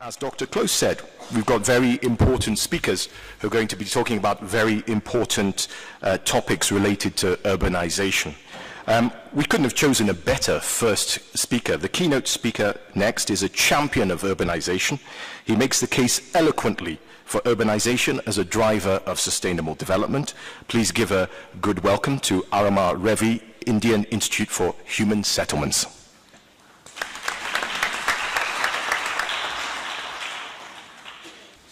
As Dr. Close said, we've got very important speakers who are going to be talking about very important topics related to urbanization. We couldn't have chosen a better first speaker. The keynote speaker next is a champion of urbanization. He makes the case eloquently for urbanization as a driver of sustainable development. Please give a good welcome to Aromar Revi, Indian Institute for Human Settlements.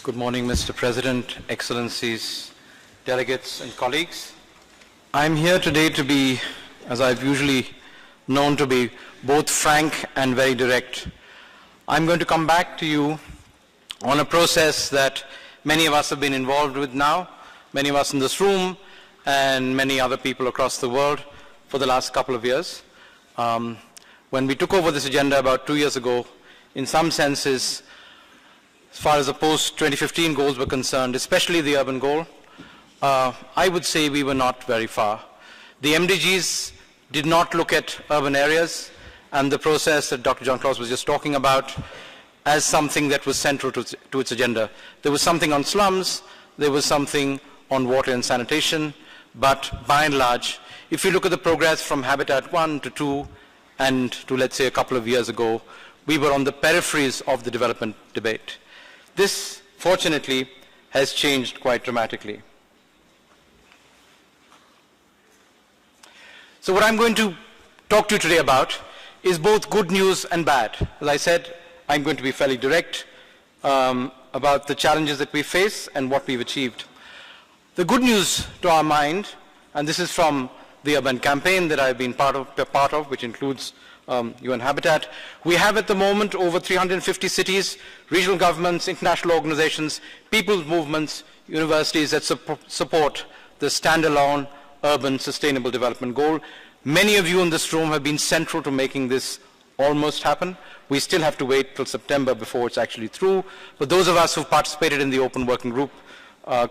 Good morning, Mr. President, Excellencies, delegates and colleagues. I'm here today to be, as I've usually known to be, both frank and very direct. I'm going to come back to you on a process that many of us have been involved with now, many of us in this room and many other people across the world for the last couple of years. When we took over this agenda about 2 years ago, in some senses, as far as the post-2015 goals were concerned, especially the urban goal, I would say we were not very far. The MDGs did not look at urban areas and the process that Dr. John Claus was just talking about as something that was central to its agenda. There was something on slums, there was something on water and sanitation, but by and large, if you look at the progress from Habitat 1 to 2 and to, let's say, a couple of years ago, we were on the peripheries of the development debate. This, fortunately, has changed quite dramatically. So what I'm going to talk to you today about is both good news and bad. As I said, I'm going to be fairly direct about the challenges that we face and what we've achieved. The good news to our mind, and this is from the urban campaign that I've been part of, which includes UN Habitat. We have at the moment over 350 cities, regional governments, international organizations, people's movements, universities that support the standalone urban sustainable development goal. Many of you in this room have been central to making this almost happen. We still have to wait till September before it's actually through. But those of us who've participated in the open working group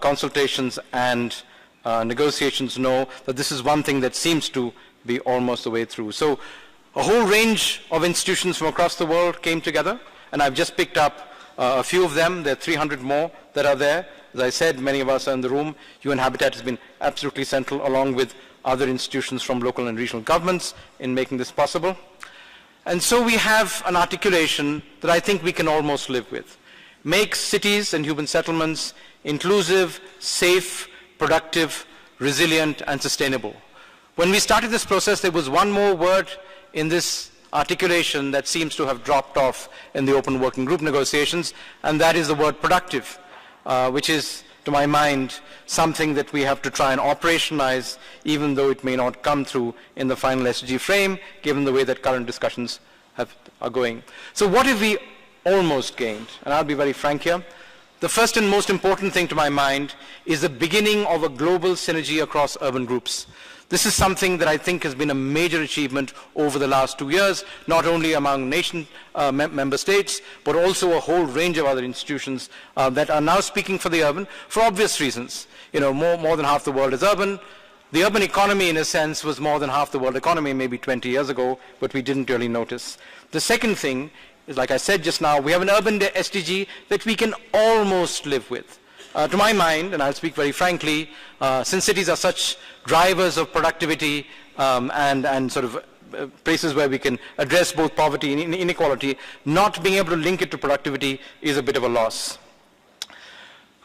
consultations and negotiations know that this is one thing that seems to be almost the way through. So a whole range of institutions from across the world came together, and I've just picked up a few of them. There are 300 more that are there. As I said, many of us are in the room. UN Habitat has been absolutely central, along with other institutions from local and regional governments, in making this possible. And so we have an articulation that I think we can almost live with. Make cities and human settlements inclusive, safe, productive, resilient, and sustainable. When we started this process, there was one more word in this articulation that seems to have dropped off in the open working group negotiations, and that is the word productive, which is, to my mind, something that we have to try and operationalize, even though it may not come through in the final SDG frame, given the way that current discussions are going. So what have we almost gained? And I'll be very frank here. The first and most important thing to my mind is the beginning of a global synergy across urban groups. This is something that I think has been a major achievement over the last 2 years, not only among member states, but also a whole range of other institutions that are now speaking for the urban for obvious reasons. You know, more than half the world is urban. The urban economy, in a sense, was more than half the world economy maybe 20 years ago, but we didn't really notice. The second thing is, like I said just now, we have an urban SDG that we can almost live with. To my mind, and I'll speak very frankly, since cities are such drivers of productivity and sort of places where we can address both poverty and inequality, not being able to link it to productivity is a bit of a loss.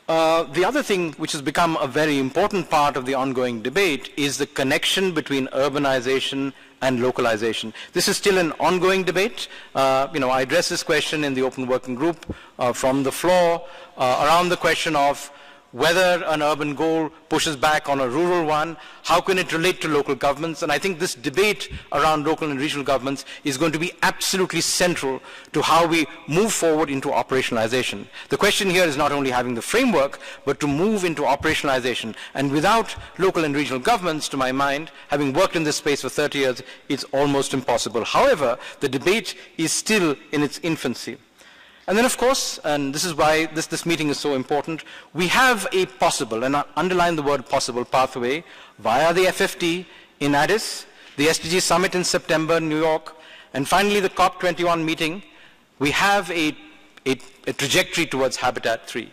The other thing which has become a very important part of the ongoing debate is the connection between urbanization and localization. This is still an ongoing debate. I addressed this question in the open working group from the floor around the question of whether an urban goal pushes back on a rural one, how can it relate to local governments? And I think this debate around local and regional governments is going to be absolutely central to how we move forward into operationalization. The question here is not only having the framework, but to move into operationalization. And without local and regional governments, to my mind, having worked in this space for 30 years, it's almost impossible. However, the debate is still in its infancy. And then, of course, and this is why this meeting is so important, we have a possible, and I underline the word possible, pathway via the FFT in Addis, the STG Summit in September in New York, and finally the COP21 meeting. We have a a trajectory towards Habitat 3.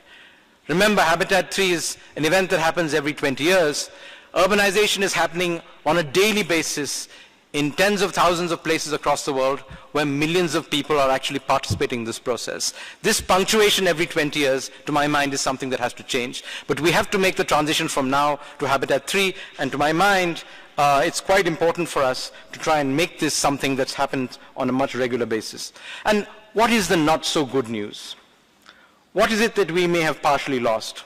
Remember, Habitat 3 is an event that happens every 20 years. Urbanization is happening on a daily basis in tens of thousands of places across the world where millions of people are actually participating in this process. This punctuation every 20 years, to my mind, is something that has to change. But we have to make the transition from now to Habitat 3, and to my mind, it's quite important for us to try and make this something that's happened on a much regular basis. And what is the not so good news? What is it that we may have partially lost?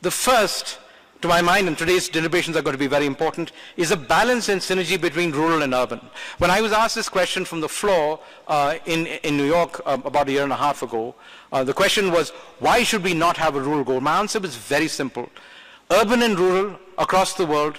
The first, to my mind, and today's deliberations are going to be very important, is a balance and synergy between rural and urban. When I was asked this question from the floor in New York about a year and a half ago, the question was, why should we not have a rural goal? My answer was very simple. Urban and rural across the world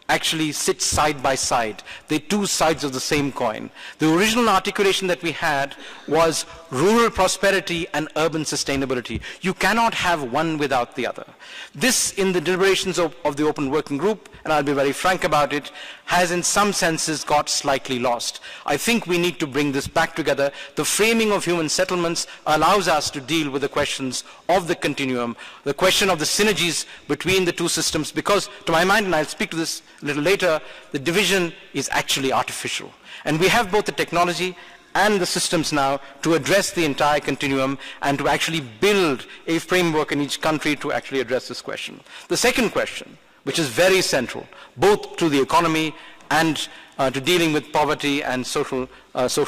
actually sit side by side. They're two sides of the same coin. The original articulation that we had was rural prosperity and urban sustainability. You cannot have one without the other. This, in the deliberations of the Open Working Group, and I'll be very frank about it, has in some senses got slightly lost. I think we need to bring this back together. The framing of human settlements allows us to deal with the questions of the continuum, the question of the synergies between the two systems, because to my mind, and I'll speak to this a little later, the division is actually artificial. And we have both the technology and the systems now to address the entire continuum and to actually build a framework in each country to actually address this question. The second question, which is very central, both to the economy and to dealing with poverty and social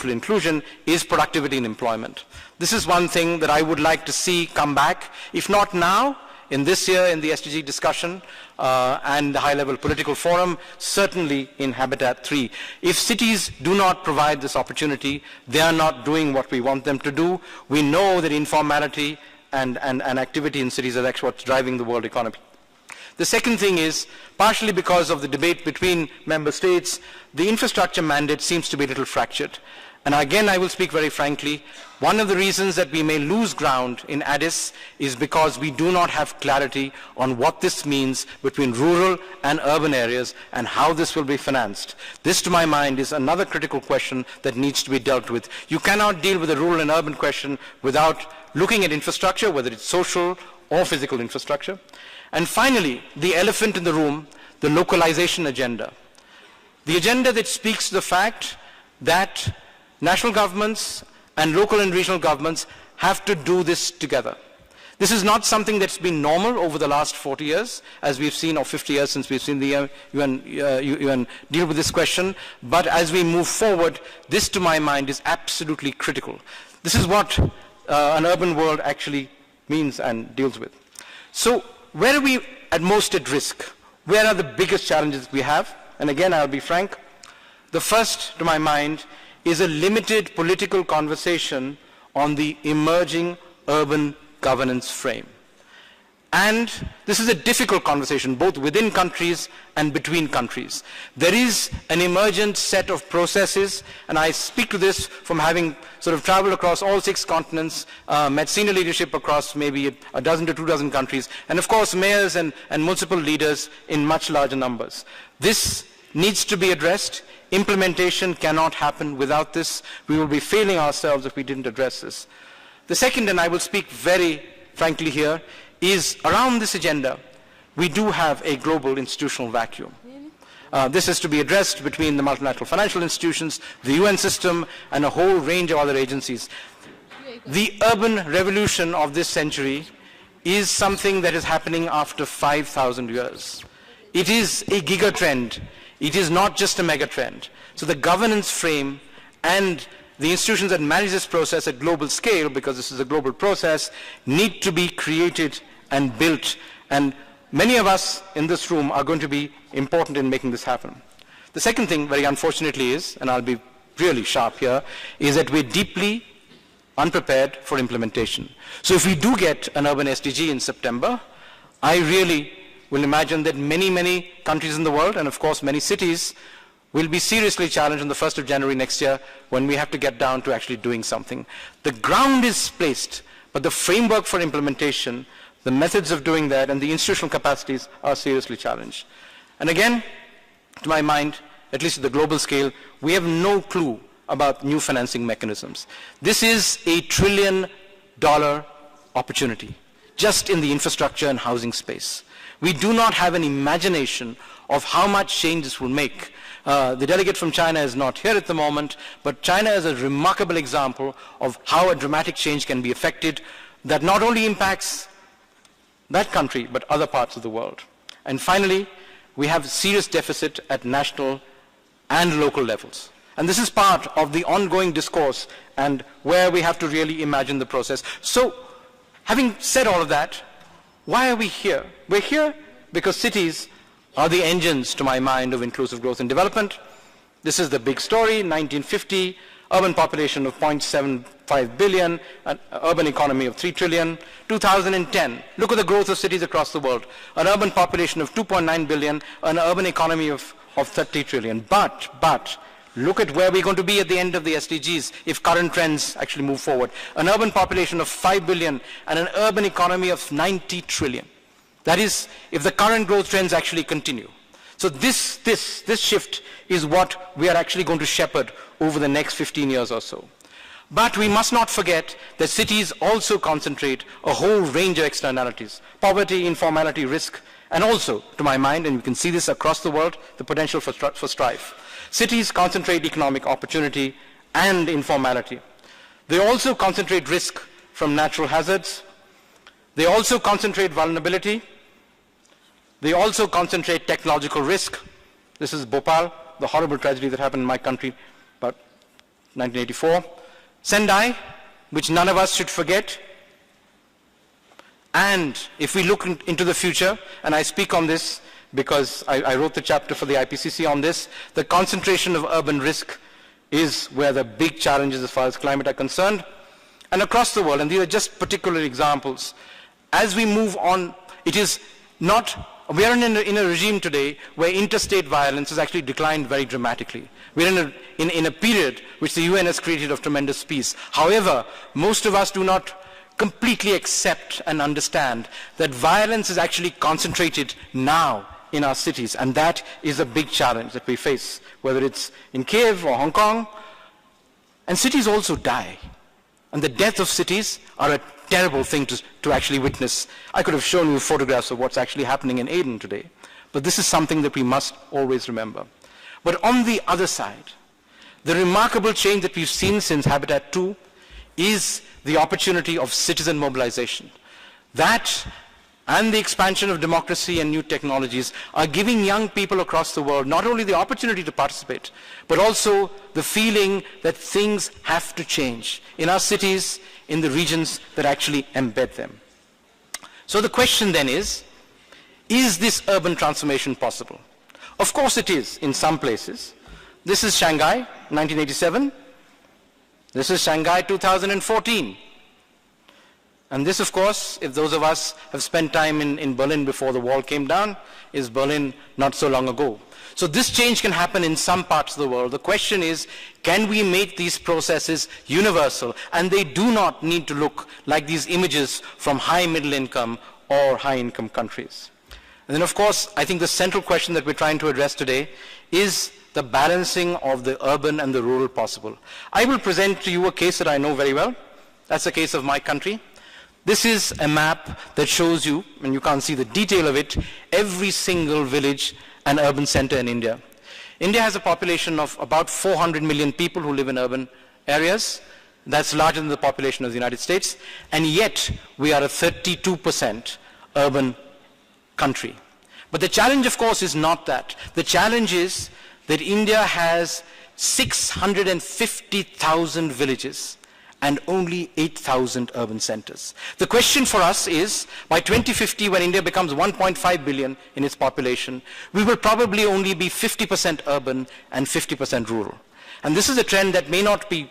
inclusion, is productivity and employment. This is one thing that I would like to see come back, if not now, in this year in the STG discussion and the high-level political forum, certainly in Habitat 3. If cities do not provide this opportunity, they are not doing what we want them to do. We know that informality and activity in cities is actually what's driving the world economy. The second thing is, partially because of the debate between member states, the infrastructure mandate seems to be a little fractured. And again, I will speak very frankly, one of the reasons that we may lose ground in Addis is because we do not have clarity on what this means between rural and urban areas and how this will be financed. This, to my mind, is another critical question that needs to be dealt with. You cannot deal with the rural and urban question without looking at infrastructure, whether it's social or physical infrastructure. And finally, the elephant in the room, the localization agenda. The agenda that speaks to the fact that national governments and local and regional governments have to do this together. This is not something that's been normal over the last 40 years, as we've seen, or 50 years since we've seen the UN deal with this question. But as we move forward, this, to my mind, is absolutely critical. This is what an urban world actually means and deals with. So where are we at most at risk? Where are the biggest challenges we have? And again, I'll be frank. The first, to my mind, is a limited political conversation on the emerging urban governance frame. And this is a difficult conversation, both within countries and between countries. There is an emergent set of processes, and I speak to this from having sort of traveled across all 6 continents, met senior leadership across maybe a dozen to 2 dozen countries, and of course mayors and municipal leaders in much larger numbers. This needs to be addressed. Implementation cannot happen without this. We will be failing ourselves if we didn't address this. The second, and I will speak very frankly here, is around this agenda, we do have a global institutional vacuum. This is to be addressed between the multilateral financial institutions, the UN system, and a whole range of other agencies. The urban revolution of this century is something that is happening after 5,000 years. It is a gigatrend. It is not just a megatrend. So the governance frame and the institutions that manage this process at global scale, because this is a global process, need to be created and built. And many of us in this room are going to be important in making this happen. The second thing, very unfortunately, is, and I'll be really sharp here, is that we're deeply unprepared for implementation. So if we do get an urban SDG in September, I really will imagine that many countries in the world, and of course many cities, will be seriously challenged on the 1st of January next year when we have to get down to actually doing something. The ground is placed, but the framework for implementation, the methods of doing that, and the institutional capacities are seriously challenged. And again, to my mind, at least at the global scale, we have no clue about new financing mechanisms. This is a $1 trillion opportunity just in the infrastructure and housing space. We do not have an imagination of how much change this will make. The delegate from China is not here at the moment, but China is a remarkable example of how a dramatic change can be effected that not only impacts that country, but other parts of the world. And finally, we have serious deficit at national and local levels. And this is part of the ongoing discourse and where we have to really imagine the process. So, having said all of that, why are we here? We're here because cities are the engines, to my mind, of inclusive growth and development. This is the big story, 1950, urban population of 0.75 billion, an urban economy of 3 trillion. 2010, look at the growth of cities across the world. An urban population of 2.9 billion, an urban economy of 30 trillion. But, look at where we're going to be at the end of the SDGs if current trends actually move forward. An urban population of 5 billion and an urban economy of 90 trillion. That is, if the current growth trends actually continue. So this shift is what we are actually going to shepherd over the next 15 years or so. But we must not forget that cities also concentrate a whole range of externalities. Poverty, informality, risk, and also, to my mind, and you can see this across the world, the potential for strife. Cities concentrate economic opportunity and informality. They also concentrate risk from natural hazards. They also concentrate vulnerability. They also concentrate technological risk. This is Bhopal, the horrible tragedy that happened in my country about 1984. Sendai, which none of us should forget. And if we look into the future, and I speak on this because I wrote the chapter for the IPCC on this, the concentration of urban risk is where the big challenges as far as climate are concerned. And across the world, and these are just particular examples, as we move on, it is not, we are in a regime today where interstate violence has actually declined very dramatically. We're in a period which the UN has created of tremendous peace. However, most of us do not completely accept and understand that violence is actually concentrated now in our cities, and that is a big challenge that we face, whether it's in Kiev or Hong Kong. And cities also die. And the death of cities are a terrible thing to actually witness. I could have shown you photographs of what's actually happening in Aden today, but this is something that we must always remember. But on the other side, the remarkable change that we've seen since Habitat 2 is the opportunity of citizen mobilization. That and the expansion of democracy and new technologies are giving young people across the world not only the opportunity to participate, but also the feeling that things have to change in our cities, in the regions that actually embed them. So the question then is this urban transformation possible? Of course it is in some places. This is Shanghai, 1987. This is Shanghai, 2014. And this, of course, if those of us have spent time in Berlin before the wall came down, is Berlin not so long ago. So this change can happen in some parts of the world. The question is, can we make these processes universal? And they do not need to look like these images from high middle income or high income countries. And then, of course, I think the central question that we're trying to address today is the balancing of the urban and the rural possible. I will present to you a case that I know very well. That's the case of my country. This is a map that shows you, and you can't see the detail of it, every single village and urban center in India. India has a population of about 400 million people who live in urban areas. That's larger than the population of the United States. And yet, we are a 32% urban country. But the challenge, of course, is not that. The challenge is that India has 650,000 villages and only 8,000 urban centers. The question for us is, by 2050, when India becomes 1.5 billion in its population, we will probably only be 50% urban and 50% rural. And this is a trend that may not be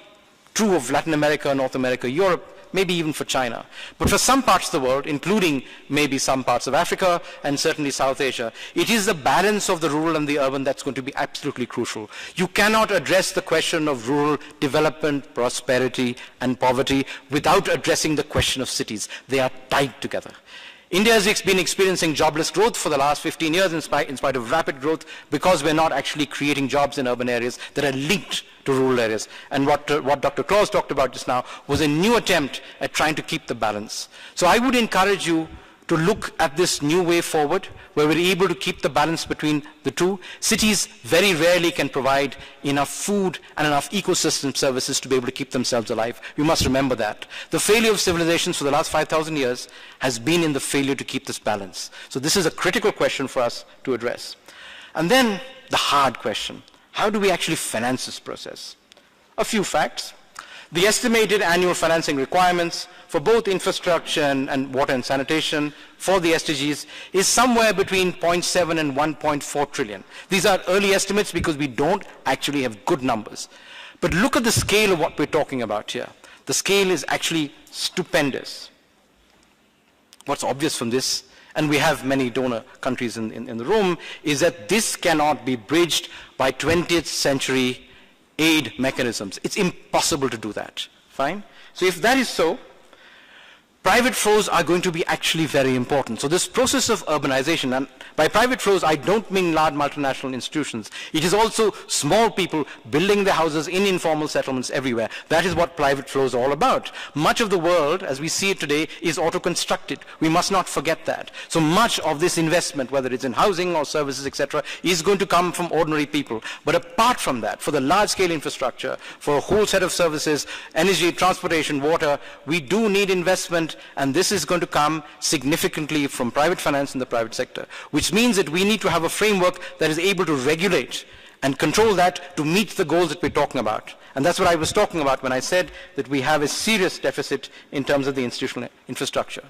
true of Latin America, North America, Europe, maybe even for China. But for some parts of the world, including maybe some parts of Africa and certainly South Asia, it is the balance of the rural and the urban that's going to be absolutely crucial. You cannot address the question of rural development, prosperity, and poverty without addressing the question of cities. They are tied together. India has been experiencing jobless growth for the last 15 years in spite of rapid growth, because we're not actually creating jobs in urban areas that are linked to rural areas. And what Dr. Claus talked about just now was a new attempt at trying to keep the balance. So I would encourage you to look at this new way forward, where we're able to keep the balance between the two. Cities very rarely can provide enough food and enough ecosystem services to be able to keep themselves alive. We must remember that. The failure of civilizations for the last 5,000 years has been in the failure to keep this balance. So this is a critical question for us to address. And then the hard question: how do we actually finance this process? A few facts. The estimated annual financing requirements for both infrastructure and water and sanitation for the SDGs is somewhere between 0.7 and 1.4 trillion. These are early estimates because we don't actually have good numbers. But look at the scale of what we're talking about here. The scale is actually stupendous. What's obvious from this, and we have many donor countries in the room, is that this cannot be bridged by 20th century aid mechanisms. It's impossible to do that. Fine? So if that is so, private flows are going to be actually very important. So this process of urbanization, and by private flows I don't mean large multinational institutions. It is also small people building their houses in informal settlements everywhere. That is what private flows are all about. Much of the world, as we see it today, is auto-constructed. We must not forget that. So much of this investment, whether it's in housing or services, etc., is going to come from ordinary people. But apart from that, for the large-scale infrastructure, for a whole set of services, energy, transportation, water, we do need investment, and this is going to come significantly from private finance in the private sector, which means that we need to have a framework that is able to regulate and control that to meet the goals that we're talking about. And that's what I was talking about when I said that we have a serious deficit in terms of the institutional infrastructure.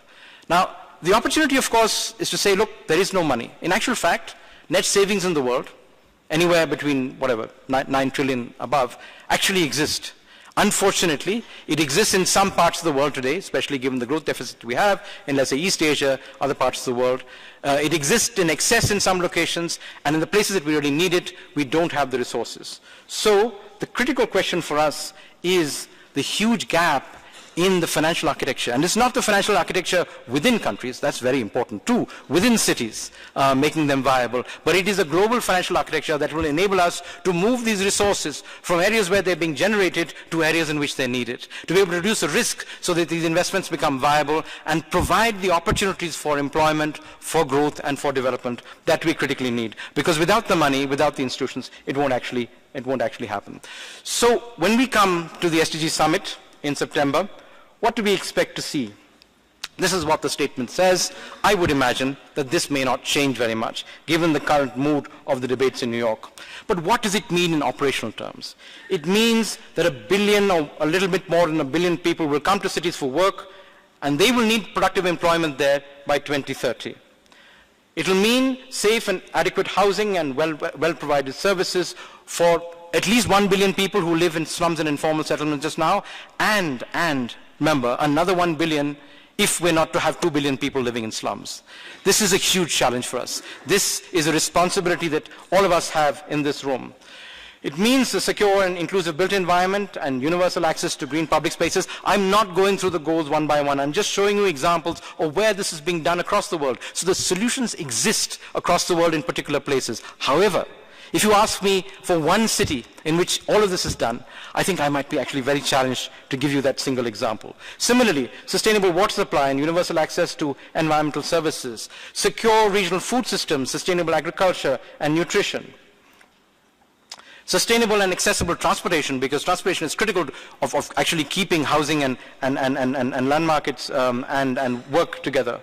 Now, the opportunity, of course, is to say, look, there is no money. In actual fact, net savings in the world, anywhere between, 9 trillion above, actually exist. Unfortunately, it exists in some parts of the world today, especially given the growth deficit we have in, let's say, East Asia, other parts of the world. It exists in excess in some locations, and in the places that we really need it, we don't have the resources. So the critical question for us is the huge gap in the financial architecture. And it's not the financial architecture within countries, that's very important too, within cities, making them viable, but it is a global financial architecture that will enable us to move these resources from areas where they're being generated to areas in which they're needed, to be able to reduce the risk so that these investments become viable and provide the opportunities for employment, for growth and for development that we critically need. Because without the money, without the institutions, it won't actually happen. So when we come to the STG Summit in September, what do we expect to see? This is what the statement says. I would imagine that this may not change very much, given the current mood of the debates in New York. But what does it mean in operational terms? It means that 1 billion or a little bit more than 1 billion people will come to cities for work, and they will need productive employment there by 2030. It will mean safe and adequate housing and well-provided services for at least 1 billion people who live in slums and informal settlements just now, and remember, another 1 billion if we're not to have 2 billion people living in slums. This is a huge challenge for us. This is a responsibility that all of us have in this room. It means a secure and inclusive built environment and universal access to green public spaces. I'm not going through the goals one by one. I'm just showing you examples of where this is being done across the world. So the solutions exist across the world in particular places. However, if you ask me for one city in which all of this is done, I think I might be actually very challenged to give you that single example. Similarly, sustainable water supply and universal access to environmental services, secure regional food systems, sustainable agriculture and nutrition, sustainable and accessible transportation, because transportation is critical of actually keeping housing and land markets and work together.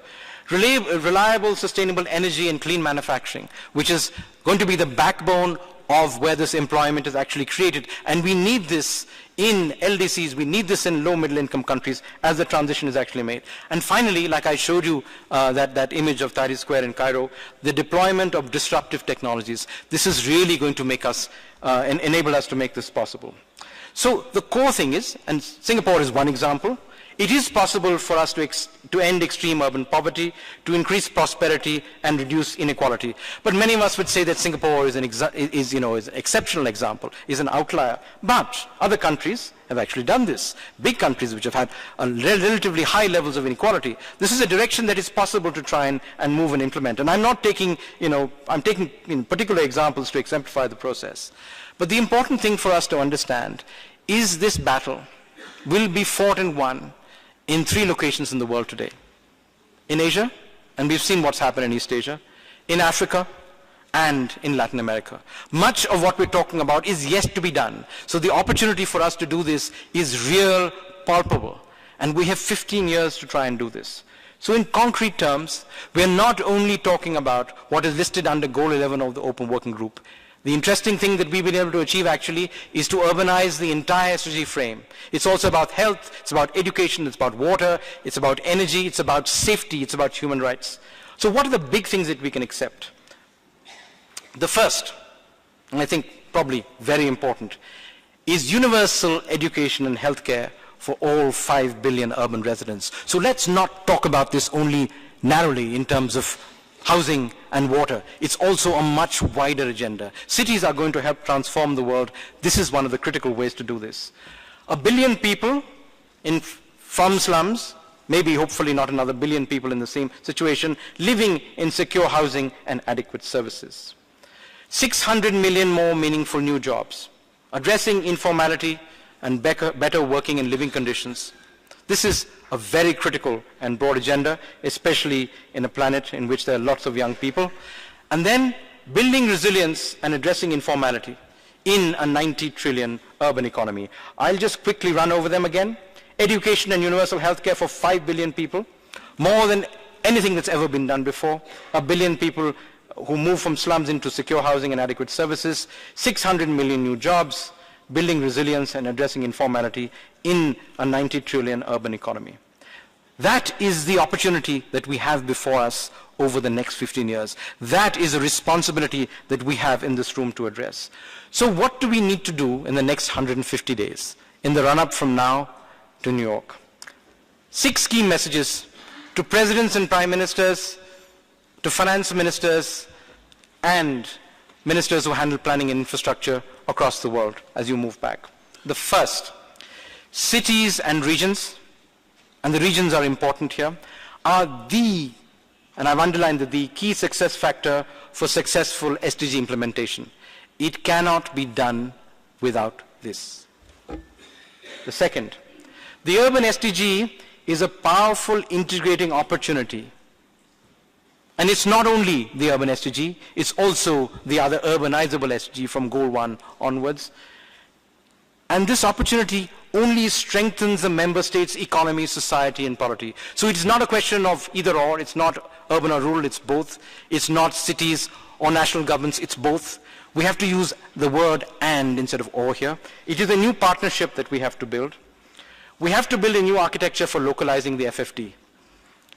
Reliable, sustainable energy and clean manufacturing, which is going to be the backbone of where this employment is actually created. And we need this in LDCs, we need this in low middle income countries as the transition is actually made. And finally, like I showed you that image of Tahrir Square in Cairo, the deployment of disruptive technologies. This is really going to make us, enable us to make this possible. So the core thing is, and Singapore is one example, It is possible for us to end extreme urban poverty, to increase prosperity and reduce inequality. But many of us would say that Singapore is an exceptional example, is an outlier. But other countries have actually done this. Big countries which have had relatively high levels of inequality. This is a direction that is possible to try and move and implement. And I'm not taking, I'm taking particular examples to exemplify the process. But the important thing for us to understand is this battle will be fought and won in 3 locations in the world today. In Asia, and we've seen what's happened in East Asia, in Africa, and in Latin America. Much of what we're talking about is yet to be done. So the opportunity for us to do this is real, palpable. And we have 15 years to try and do this. So in concrete terms, we're not only talking about what is listed under Goal 11 of the Open Working Group. The interesting thing that we've been able to achieve actually is to urbanize the entire STG frame. It's also about health, it's about education, it's about water, it's about energy, it's about safety, it's about human rights. So what are the big things that we can accept? The first, and I think probably very important, is universal education and healthcare for all 5 billion urban residents. So let's not talk about this only narrowly in terms of housing and water. It's also a much wider agenda. Cities are going to help transform the world. This is one of the critical ways to do this. 1 billion people from slums, maybe hopefully not another 1 billion people in the same situation, living in secure housing and adequate services. 600 million more meaningful new jobs, addressing informality and better working and living conditions. This is a very critical and broad agenda, especially in a planet in which there are lots of young people. And then building resilience and addressing informality in a 90 trillion urban economy. I'll just quickly run over them again. Education and universal healthcare for 5 billion people, more than anything that's ever been done before. 1 billion people who move from slums into secure housing and adequate services, 600 million new jobs, building resilience and addressing informality in a 90 trillion urban economy. That is the opportunity that we have before us over the next 15 years. That is a responsibility that we have in this room to address. So what do we need to do in the next 150 days, in the run-up from now to New York? 6 key messages to presidents and prime ministers, to finance ministers, and ministers who handle planning and infrastructure across the world as you move back. The first, cities and regions, and the regions are important here, are the, and I've underlined the key success factor for successful SDG implementation. It cannot be done without this. The second, the urban SDG is a powerful integrating opportunity. And it's not only the urban SDG, it's also the other urbanizable SDG from Goal 1 onwards. And this opportunity only strengthens the member states' economy, society, and polity. So it's not a question of either or, it's not urban or rural, it's both. It's not cities or national governments, it's both. We have to use the word and instead of or here. It is a new partnership that we have to build. We have to build a new architecture for localizing the FFD.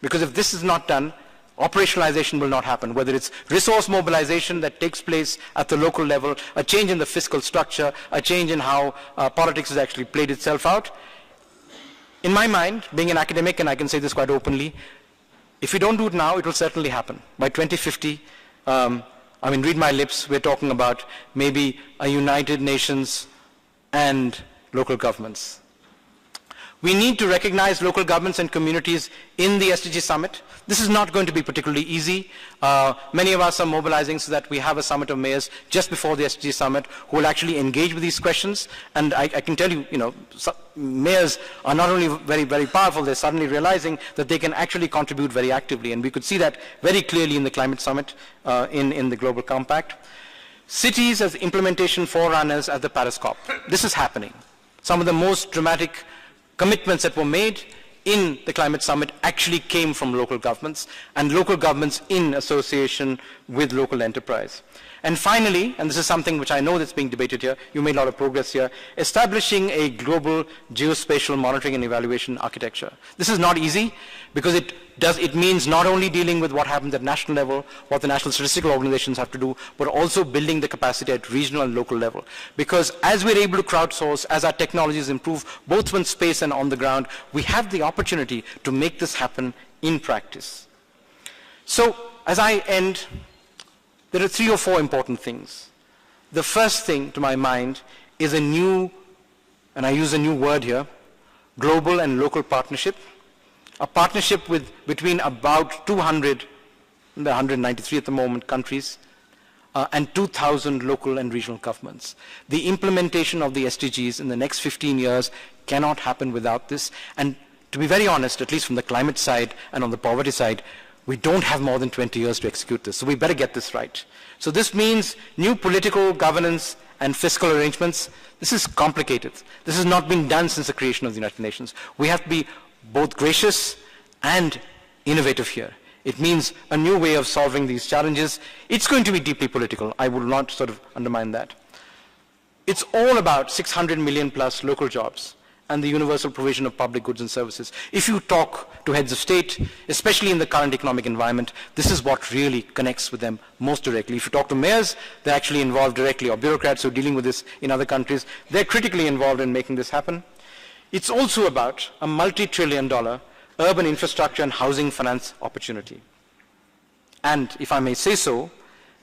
Because if this is not done, operationalization will not happen, whether it's resource mobilization that takes place at the local level, a change in the fiscal structure, a change in how politics has actually played itself out. In my mind, being an academic, and I can say this quite openly, if we don't do it now, it will certainly happen. By 2050, read my lips, we're talking about maybe a United Nations and local governments. We need to recognize local governments and communities in the STG Summit. This is not going to be particularly easy. Many of us are mobilizing so that we have a summit of mayors just before the STG Summit who will actually engage with these questions. And I can tell you, mayors are not only very, very powerful, they're suddenly realizing that they can actually contribute very actively. And we could see that very clearly in the climate summit, in the Global Compact. Cities as implementation forerunners at the Paris COP. This is happening. Some of the most dramatic commitments that were made in the climate summit actually came from local governments, and local governments in association with local enterprise. And finally, and this is something which I know that's being debated here, you made a lot of progress here, establishing a global geospatial monitoring and evaluation architecture. This is not easy because it means not only dealing with what happens at national level, what the national statistical organizations have to do, but also building the capacity at regional and local level. Because as we're able to crowdsource, as our technologies improve, both in space and on the ground, we have the opportunity to make this happen in practice. So, as I end, there are 3 or 4 important things. The first thing to my mind is a new, and I use a new word here, global and local partnership. A partnership between about 200, there are 193 at the moment, countries, and 2,000 local and regional governments. The implementation of the SDGs in the next 15 years cannot happen without this. And to be very honest, at least from the climate side and on the poverty side, we don't have more than 20 years to execute this, so we better get this right. So this means new political governance and fiscal arrangements. This is complicated. This has not been done since the creation of the United Nations. We have to be both gracious and innovative here. It means a new way of solving these challenges. It's going to be deeply political. I will not sort of undermine that. It's all about 600 million plus local jobs and the universal provision of public goods and services. If you talk to heads of state, especially in the current economic environment, this is what really connects with them most directly. If you talk to mayors, they're actually involved directly, or bureaucrats who are dealing with this in other countries, they're critically involved in making this happen. It's also about a multi-trillion-dollar urban infrastructure and housing finance opportunity. And if I may say so,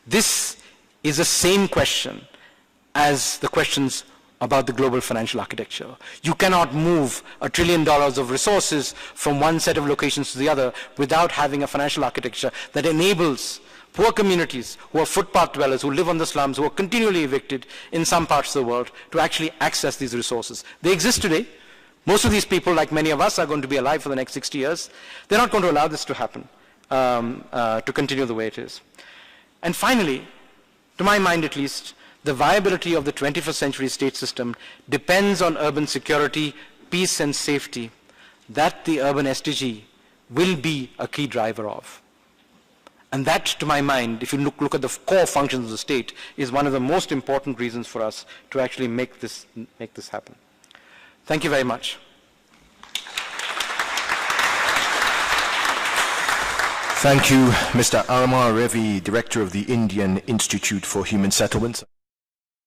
this is the same question as the questions about the global financial architecture. You cannot move $1 trillion of resources from one set of locations to the other without having a financial architecture that enables poor communities who are footpath dwellers, who live on the slums, who are continually evicted in some parts of the world, to actually access these resources. They exist today. Most of these people, like many of us, are going to be alive for the next 60 years. They're not going to allow this to happen, to continue the way it is. And finally, to my mind at least, the viability of the 21st century state system depends on urban security, peace and safety that the urban SDG will be a key driver of. And that, to my mind, if you look at the core functions of the state, is one of the most important reasons for us to actually make this happen. Thank you very much. Thank you, Mr. Aromar Revi, Director of the Indian Institute for Human Settlements.